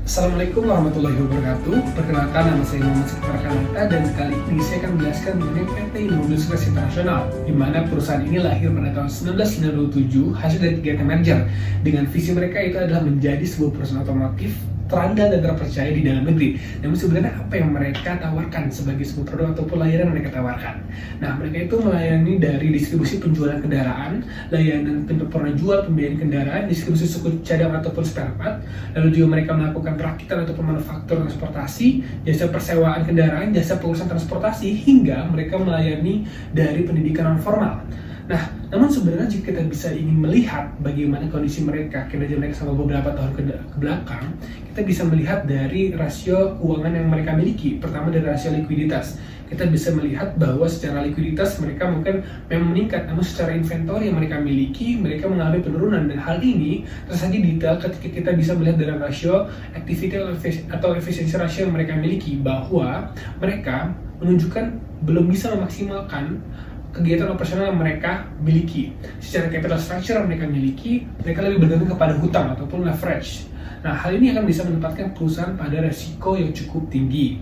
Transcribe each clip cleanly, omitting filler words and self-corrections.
Assalamualaikum warahmatullahi wabarakatuh. Perkenalkan, nama saya Muhammad Sekar Kananta dan kali ini saya akan menjelaskan mengenai PT Indobusiness International, di mana perusahaan ini lahir pada tahun 1997 hasil dari 3 merger. Dengan visi mereka itu adalah menjadi sebuah perusahaan otomotif terandal dan terpercaya di dalam negeri. Namun sebenarnya apa yang mereka tawarkan sebagai sebuah produk ataupun layanan mereka tawarkan? Nah, mereka itu melayani dari distribusi penjualan kendaraan, layanan pernah jual pembiayaan kendaraan, distribusi suku cadang ataupun spare part, lalu juga mereka melakukan perakitan ataupun manufaktur transportasi, jasa persewaan kendaraan, jasa pengurusan transportasi, hingga mereka melayani dari pendidikan non formal. Nah, namun sebenarnya jika kita bisa ingin melihat bagaimana kondisi mereka, kinerja mereka selama beberapa tahun ke belakang, kita bisa melihat dari rasio keuangan yang mereka miliki. Pertama dari rasio likuiditas. Kita bisa melihat bahwa secara likuiditas mereka mungkin memang meningkat, namun secara inventory yang mereka miliki, mereka mengalami penurunan. Dan hal ini tersaji detail ketika kita bisa melihat dari rasio activity atau efisiensi rasio yang mereka miliki, bahwa mereka menunjukkan belum bisa memaksimalkan kegiatan operasional yang mereka miliki. Secara capital structure yang mereka miliki, mereka lebih bergantung kepada hutang ataupun leverage. Nah, hal ini akan bisa menempatkan perusahaan pada resiko yang cukup tinggi.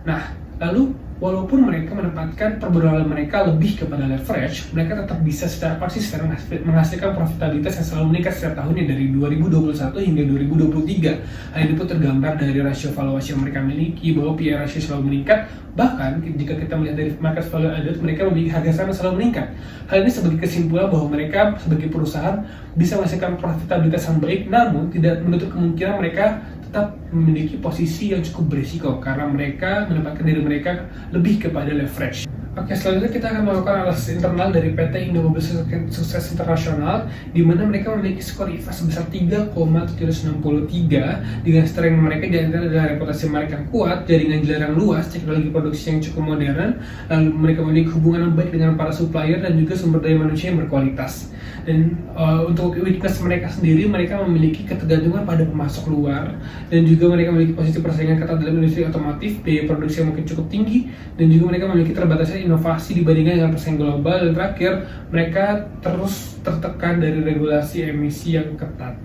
Nah, lalu walaupun mereka menempatkan perburuan mereka lebih kepada leverage, mereka tetap bisa secara konsisten menghasilkan profitabilitas yang selalu meningkat setiap tahunnya dari 2021 hingga 2023. Hal ini pun tergambar dari rasio valuasi yang mereka miliki, bahwa PE ratio selalu meningkat. Bahkan jika kita melihat dari market value added, mereka memiliki harga saham yang selalu meningkat. Hal ini sebagai kesimpulan bahwa mereka sebagai perusahaan bisa menghasilkan profitabilitas yang baik, namun tidak menutup kemungkinan mereka tetap memiliki posisi yang cukup berisiko karena mereka menempatkan diri mereka lebih kepada leverage. Oke, selanjutnya kita akan melakukan analisis internal dari PT Indobusiness International, di mana mereka memiliki skor IFA sebesar 3,763 dengan strength mereka diantara adalah reputasi mereka yang kuat, jaringan jalan luas, teknologi produksi yang cukup modern, lalu mereka memiliki hubungan yang baik dengan para supplier dan juga sumber daya manusia yang berkualitas. Dan untuk weakness mereka sendiri, mereka memiliki ketergantungan pada pemasok luar, dan juga mereka memiliki posisi persaingan ketat dalam industri otomotif, biaya produksi yang mungkin cukup tinggi, dan juga mereka memiliki terbatasnya inovasi dibandingkan dengan persaingan global. Dan terakhir, mereka terus tertekan dari regulasi emisi yang ketat.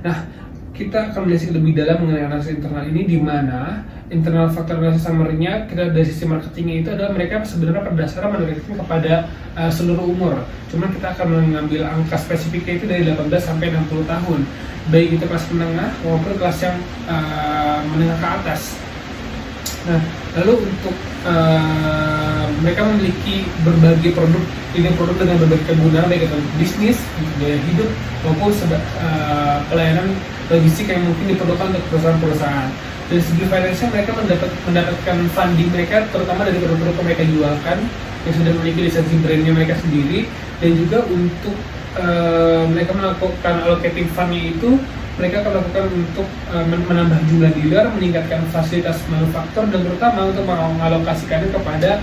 Nah, kita akan melihat lebih dalam mengenai analisis internal ini, di mana internal faktor analisis summary-nya kita dari sisi marketingnya itu adalah mereka sebenarnya berdasarkan menargetkan kepada seluruh umur. Cuman kita akan mengambil angka spesifiknya itu dari 18 sampai 60 tahun, baik itu kelas menengah maupun kelas yang menengah ke atas. Nah, lalu untuk mereka memiliki berbagai produk, dengan berbagai kegunaan, baik itu bisnis, gaya hidup, maupun pelayanan logistik yang mungkin diperlukan untuk perusahaan-perusahaan. Dari segi finansial, mereka mendapatkan funding mereka terutama dari produk-produk yang mereka jualkan yang sudah memiliki lisensi brandnya mereka sendiri, dan juga untuk mereka melakukan allocating fundnya itu, mereka akan melakukan untuk menambah jumlah dealer, meningkatkan fasilitas manufaktur, dan terutama untuk mengalokasikannya kepada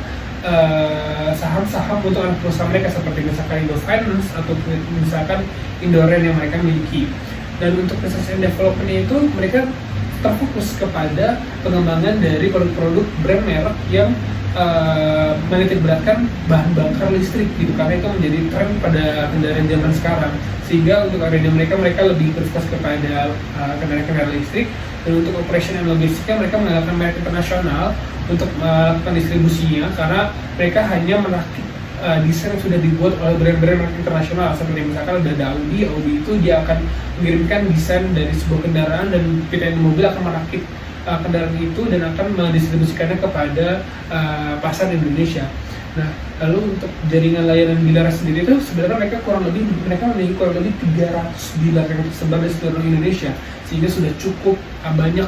saham-saham untuk anak perusahaan mereka seperti misalkan Indo Finance atau misalkan Indoren yang mereka miliki. Dan untuk research and development itu mereka terfokus kepada pengembangan dari produk-produk brand merek yang menitik beratkan bahan bakar listrik gitu, karena itu menjadi tren pada kendaraan zaman sekarang, sehingga untuk area mereka lebih berfokus kepada kendaraan listrik. Dan untuk operation and logistiknya mereka menggunakan merek internasional untuk melakukan distribusinya, karena mereka hanya merakit desain yang sudah dibuat oleh brand-brand internasional seperti misalkan ada Audi itu dia akan mengirimkan desain dari sebuah kendaraan, dan PT Mobil akan merakit kendaraan itu dan akan mendistribusikannya kepada pasar di Indonesia. Nah, lalu untuk jaringan layanan dealer sendiri itu sebenarnya mereka memiliki kurang lebih 300 dealer yang tersebar di seluruh Indonesia, sehingga sudah cukup banyak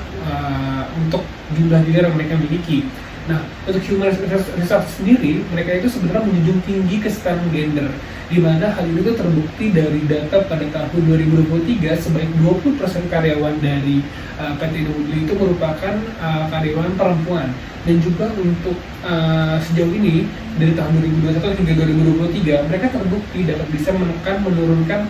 untuk jumlah dealer yang mereka miliki. Nah, untuk human resource sendiri, mereka itu sebenarnya menjunjung tinggi kesetaraan gender, di mana hal ini tuh terbukti dari data pada tahun 2023 sebaik 20% karyawan dari PT Indomobil itu merupakan karyawan perempuan. Dan juga untuk sejauh ini dari tahun 2021 hingga 2023 mereka terbukti dapat bisa menurunkan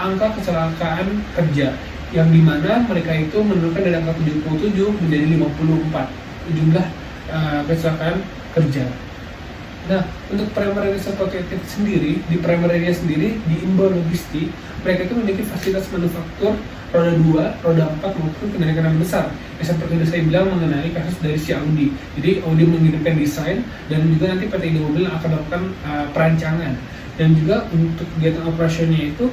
angka kecelakaan kerja, yang dimana mereka itu menurunkan dari angka 77 menjadi 54 jumlah kecelakaan kerja. Nah, untuk primary resource sendiri, di primary area sendiri, di inbound logistik, mereka itu memiliki fasilitas manufaktur roda 2, roda 4 maupun kendaraan besar. Yang seperti yang saya bilang mengenai kasus dari si Audi. Jadi Audi mengirimkan desain dan juga nanti PT Indomobil akan melakukan perancangan. Dan juga untuk kegiatan operasionalnya itu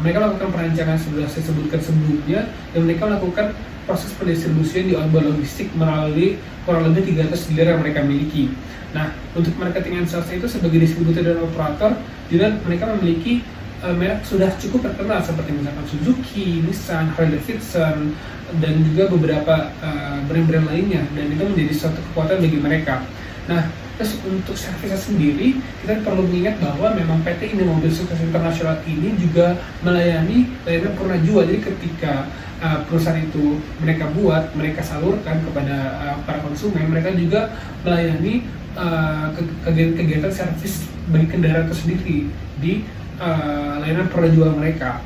mereka melakukan perancangan sudah saya sebutkan sebelumnya, dan mereka melakukan proses pendistribusian di outbound logistik melalui kurang lebih 300 dealer yang mereka miliki. Nah, untuk marketing and sales itu sebagai distributor dan operator, juga mereka memiliki merek sudah cukup terkenal seperti misalkan Suzuki, Nissan, Harley Davidson, dan juga beberapa brand-brand lainnya, dan itu menjadi suatu kekuatan bagi mereka. Nah, terus untuk servisnya sendiri, kita perlu mengingat bahwa memang PT Indomobil Sukses Internasional ini juga melayani layanan purna jual. Jadi ketika perusahaan itu mereka buat, mereka salurkan kepada para konsumen, mereka juga melayani kegiatan servis bagi kendaraan itu sendiri di layanan purna jual mereka.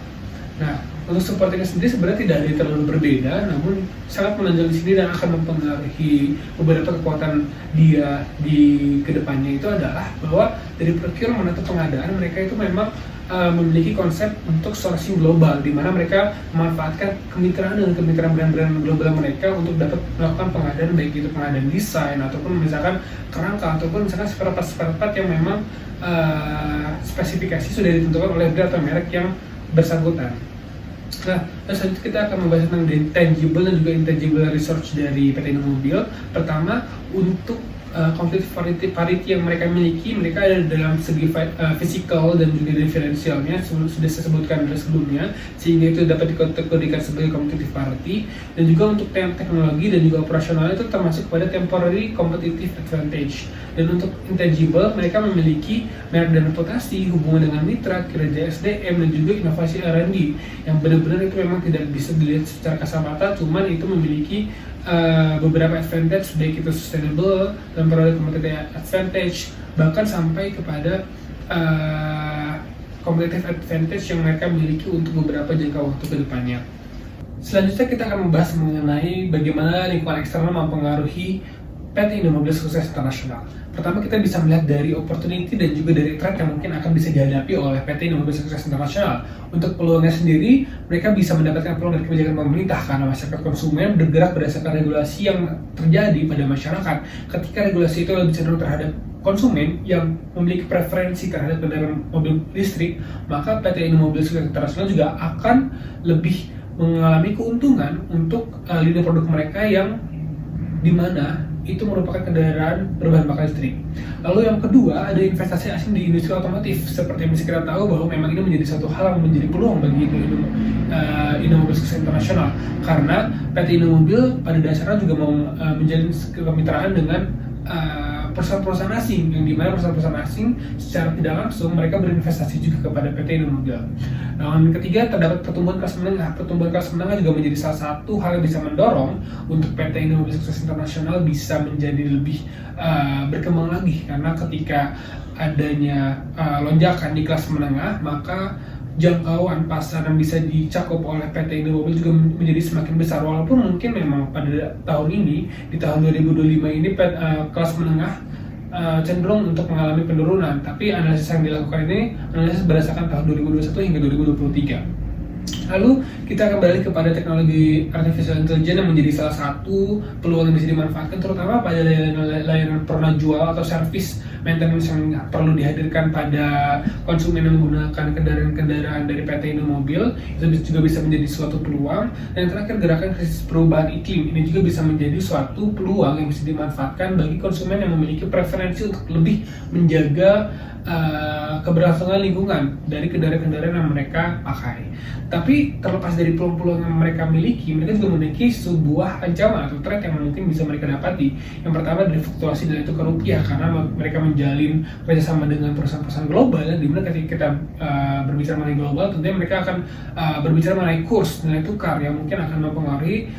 Nah, untuk supportingnya sendiri sebenarnya tidak ada yang terlalu berbeda, namun sangat menonjol di sini dan akan mempengaruhi beberapa kekuatan dia di kedepannya itu adalah bahwa dari procurement atau pengadaan mereka itu memang memiliki konsep untuk sourcing global, di mana mereka memanfaatkan kemitraan dengan kemitraan brand-brand global mereka untuk dapat melakukan pengadaan, baik itu pengadaan desain ataupun misalkan kerangka ataupun misalkan spare part yang memang spesifikasi sudah ditentukan oleh brand atau merek yang bersangkutan. Nah, selanjutnya kita akan membahas tentang tangible dan juga intangible research dari PT Indomobil. Pertama, untuk complete parity yang mereka miliki, mereka ada dalam segi physical dan juga diferensialnya sudah saya sebutkan sebelumnya, sehingga itu dapat dikategorikan sebagai competitive parity. Dan juga untuk teknologi dan juga operasional itu termasuk pada temporary competitive advantage. Dan untuk intangible, mereka memiliki merek dan reputasi, hubungan dengan mitra, kinerja SDM, dan juga inovasi R&D yang benar-benar itu memang tidak bisa dilihat secara kasat mata, cuman itu memiliki beberapa advantage, baik itu sustainable, temporary competitive advantage, bahkan sampai kepada competitive advantage yang mereka miliki untuk beberapa jangka waktu ke depannya. Selanjutnya kita akan membahas mengenai bagaimana lingkungan eksternal mempengaruhi PT Indomobil Sukses Internasional. Pertama, kita bisa melihat dari opportunity dan juga dari threat yang mungkin akan bisa dihadapi oleh PT Indomobil Sukses Internasional. Untuk peluangnya sendiri, mereka bisa mendapatkan peluang dari kebijakan pemerintah karena masyarakat konsumen bergerak berdasarkan regulasi yang terjadi pada masyarakat. Ketika regulasi itu lebih cenderung terhadap konsumen yang memiliki preferensi terhadap kendaraan mobil listrik, maka PT Indomobil Sukses Internasional juga akan lebih mengalami keuntungan untuk lini produk mereka yang dimana itu merupakan kendaraan berbahan bakar listrik. Lalu yang kedua, ada investasi asing di industri otomotif. Seperti yang bisa kita tahu bahwa memang ini menjadi satu hal yang menjadi peluang bagi Indomobil Sukses Internasional, karena PT Indomobil pada dasarnya juga mau menjalin kemitraan dengan perusahaan-perusahaan asing, yang dimana perusahaan-perusahaan asing secara tidak langsung mereka berinvestasi juga kepada PT Indomobil. Nah, yang ketiga, terdapat pertumbuhan kelas menengah. Pertumbuhan kelas menengah juga menjadi salah satu hal yang bisa mendorong untuk PT Indomobil Sukses Internasional bisa menjadi lebih berkembang lagi, karena ketika adanya lonjakan di kelas menengah, maka jangkauan pasar yang bisa dicakup oleh PT Indomobil juga menjadi semakin besar. Walaupun mungkin memang pada tahun ini, di tahun 2025 ini kelas menengah cenderung untuk mengalami penurunan, tapi analisis yang dilakukan ini analisis berdasarkan tahun 2021 hingga 2023. Lalu kita akan balik kepada teknologi artificial intelligence yang menjadi salah satu peluang yang bisa dimanfaatkan, terutama pada layanan purna jual atau service maintenance yang perlu dihadirkan pada konsumen yang menggunakan kendaraan-kendaraan dari PT Indomobil. Itu juga bisa menjadi suatu peluang. Dan terakhir, gerakan krisis perubahan iklim ini juga bisa menjadi suatu peluang yang bisa dimanfaatkan bagi konsumen yang memiliki preferensi untuk lebih menjaga keberlangsungan lingkungan dari kendaraan-kendaraan yang mereka pakai. Tapi terlepas dari peluang-peluang yang mereka miliki, mereka juga memiliki sebuah ancaman atau threat yang mungkin bisa mereka dapati. Yang pertama dari fluktuasi nilai tukar rupiah, karena mereka menjalin kerjasama dengan perusahaan-perusahaan global, di mana ketika kita berbicara mengenai global, tentunya mereka akan berbicara mengenai kurs nilai tukar yang mungkin akan mempengaruhi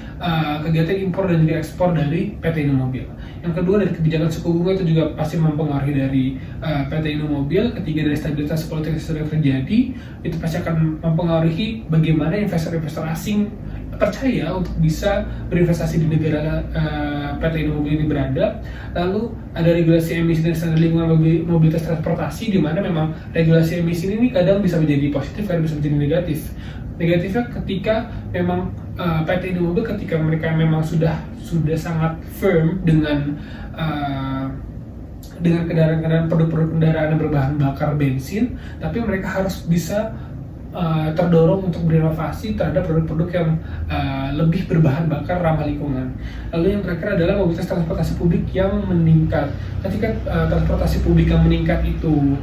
kegiatan impor dan juga ekspor dari PT Indomobil. Yang kedua, dari kebijakan suku bunga itu juga pasti mempengaruhi dari PT Indomobil. Ketiga, dari stabilitas politik yang sedang terjadi, itu pasti akan mempengaruhi bagaimana investor-investor asing percaya untuk bisa berinvestasi di negara PT Indomobil ini berada. Lalu ada regulasi emisi dan standar lingkungan mobilitas transportasi, di mana memang regulasi emisi ini kadang bisa menjadi positif, kadang bisa menjadi negatif. Negatifnya ketika memang PT Indomobil ketika mereka memang sudah sangat firm dengan kendaraan produk-produk kendaraan yang berbahan bakar bensin, tapi mereka harus bisa terdorong untuk berinovasi terhadap produk-produk yang lebih berbahan bakar ramah lingkungan. Lalu yang terakhir adalah mobilitas transportasi publik yang meningkat. Ketika transportasi publik yang meningkat itu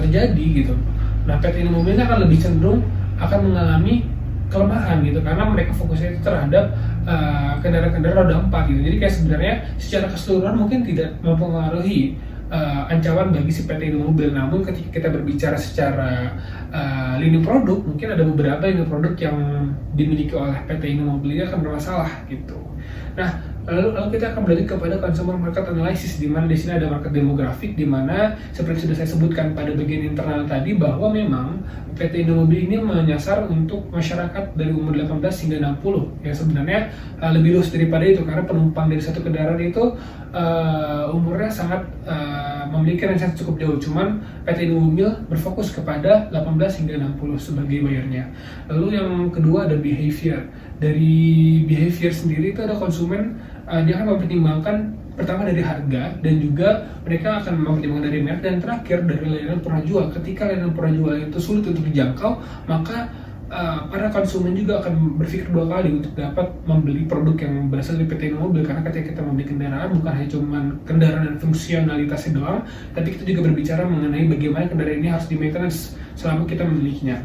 terjadi gitu, nah PT Indomobil akan lebih cenderung akan mengalami kelemahan gitu, karena mereka fokusnya itu terhadap kendaraan-kendaraan roda 4 gitu. Jadi kayak sebenarnya secara keseluruhan mungkin tidak mempengaruhi ancaman bagi si PT Indomobil. Namun ketika kita berbicara secara lini produk, mungkin ada beberapa lini produk yang dimiliki oleh PT Indomobil ini akan bermasalah gitu. Nah, lalu kita akan berlanjut kepada consumer market analysis, di mana di sini ada market demografik, di mana seperti sudah saya sebutkan pada bagian internal tadi bahwa memang PT Indomobil ini menyasar untuk masyarakat dari umur 18 hingga 60. Ya sebenarnya lebih luas daripada itu, karena penumpang dari satu kendaraan itu umurnya sangat memiliki range yang cukup jauh. Cuman PT Indomobil berfokus kepada 18 hingga 60 sebagai bayarnya. Lalu yang kedua ada behavior. Dari behavior sendiri itu ada konsumen, dia akan mempertimbangkan pertama dari harga, dan juga mereka akan mempertimbangkan dari merek, dan terakhir dari layanan purna jual. Ketika layanan purna jual itu sulit untuk dijangkau, maka para konsumen juga akan berpikir dua kali untuk dapat membeli produk yang berasal dari PT Indomobil, karena ketika kita membeli kendaraan bukan hanya cuma kendaraan dan fungsionalitasnya doang, tapi kita juga berbicara mengenai bagaimana kendaraan ini harus di-maintenance selama kita memilikinya.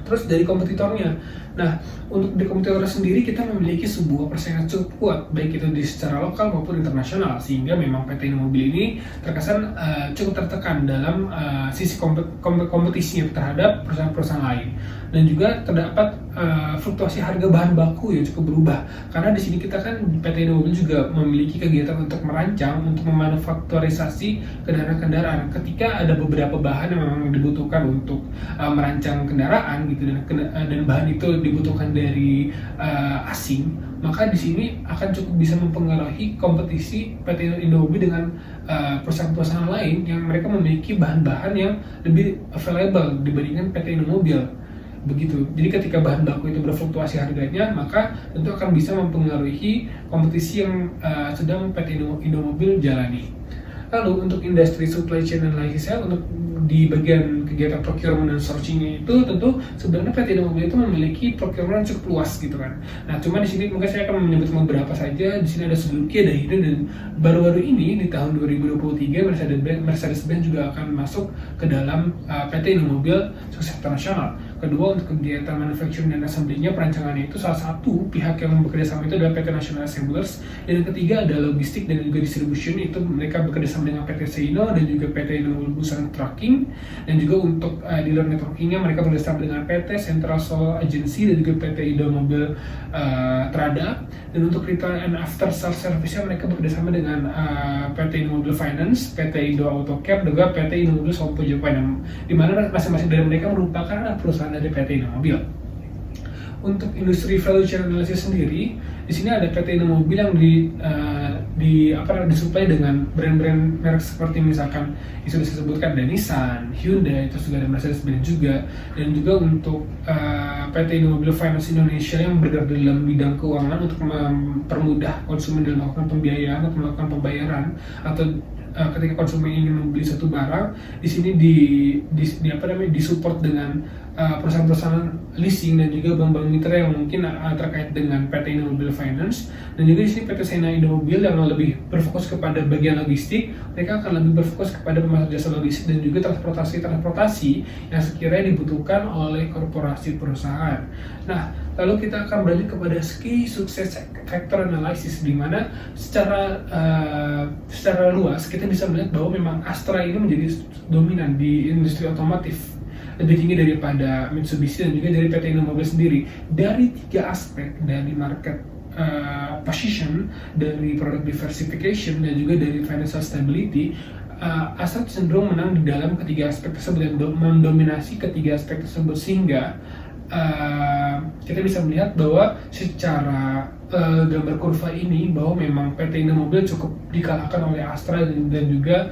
Terus dari kompetitornya, nah untuk di kompetitor sendiri kita memiliki sebuah persaingan cukup kuat, baik itu di secara lokal maupun internasional, sehingga memang PT Indomobil ini terkesan cukup tertekan dalam sisi kompetisinya terhadap perusahaan-perusahaan lain. Dan juga terdapat fluktuasi harga bahan baku yang cukup berubah, karena di sini kita kan PT Indomobil juga memiliki kegiatan untuk merancang, untuk memanufakturisasi kendaraan-kendaraan. Ketika ada beberapa bahan yang memang dibutuhkan untuk merancang kendaraan gitu, dan bahan itu dibutuhkan dari asing, maka di sini akan cukup bisa mempengaruhi kompetisi PT Indomobil dengan perusahaan-perusahaan lain yang mereka memiliki bahan-bahan yang lebih available dibandingkan PT Indomobil. Begitu. Jadi ketika bahan baku itu berfluktuasi harganya, maka tentu akan bisa mempengaruhi kompetisi yang sedang PT Indomobil jalani. Lalu untuk industri supply chain analysis, untuk di bagian kegiatan procurement dan sourcing-nya itu tentu sebenarnya PT Indomobil itu memiliki procurement cukup luas gitu kan. Nah, cuma di sini mungkin saya akan menyebut beberapa saja. Di sini ada Suzuki, ada Hyundai, dan baru-baru ini di tahun 2023 Mercedes-Benz juga akan masuk ke dalam PT Indomobil sukses internasional. Kedua, untuk kegiatan manufacturing dan assembly-nya, perancangannya itu salah satu pihak yang bekerja sama itu adalah PT National Assemblers. Dan yang ketiga ada logistik dan juga distribution, itu mereka bekerja sama dengan PT Seino dan juga PT Indomobil Busan Trucking. Dan juga untuk dealer networking-nya mereka bekerja sama dengan PT Central Sole Agency dan juga PT Indomobil Trada. Dan untuk retail and after sales service-nya mereka bekerja sama dengan PT Indomobil Finance, PT Indo Auto Care, dan juga PT Indomobil Sompo Japan, di mana masing-masing dari mereka merupakan perusahaan dari PT Indomobil. Untuk industri value chain analysis sendiri, di sini ada PT Indomobil yang disuplai dengan brand-brand merek seperti misalkan yang sudah disebutkan, ada Nissan, Hyundai, terus juga ada Mercedes-Benz juga. Dan juga untuk PT Indomobil Finance Indonesia yang bergerak dalam bidang keuangan untuk mempermudah konsumen dalam melakukan pembiayaan atau melakukan pembayaran, atau ketika konsumen ingin membeli satu barang, di sini disupport dengan perusahaan-perusahaan leasing dan juga bank-bank mitra yang mungkin terkait dengan PT Indomobil Finance. Dan juga di sini PT Sena Indomobil yang lebih berfokus kepada bagian logistik, mereka akan lebih berfokus kepada pemasok jasa logistik dan juga transportasi yang sekiranya dibutuhkan oleh korporasi perusahaan. Nah, lalu kita akan berlanjut kepada key success factor analysis, di mana secara luas kita bisa melihat bahwa memang Astra ini menjadi dominan di industri otomotif, lebih tinggi daripada Mitsubishi dan juga dari PT Indomobil sendiri. Dari tiga aspek, dari market position, dari product diversification, dan juga dari financial stability, Astra cenderung menang di dalam ketiga aspek tersebut dan mendominasi ketiga aspek tersebut, sehingga kita bisa melihat bahwa secara gambar kurva ini bahwa memang PT Indomobil cukup dikalahkan oleh Astra dan juga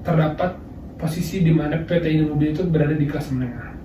terdapat posisi di mana PT Indomobil itu berada di kelas menengah.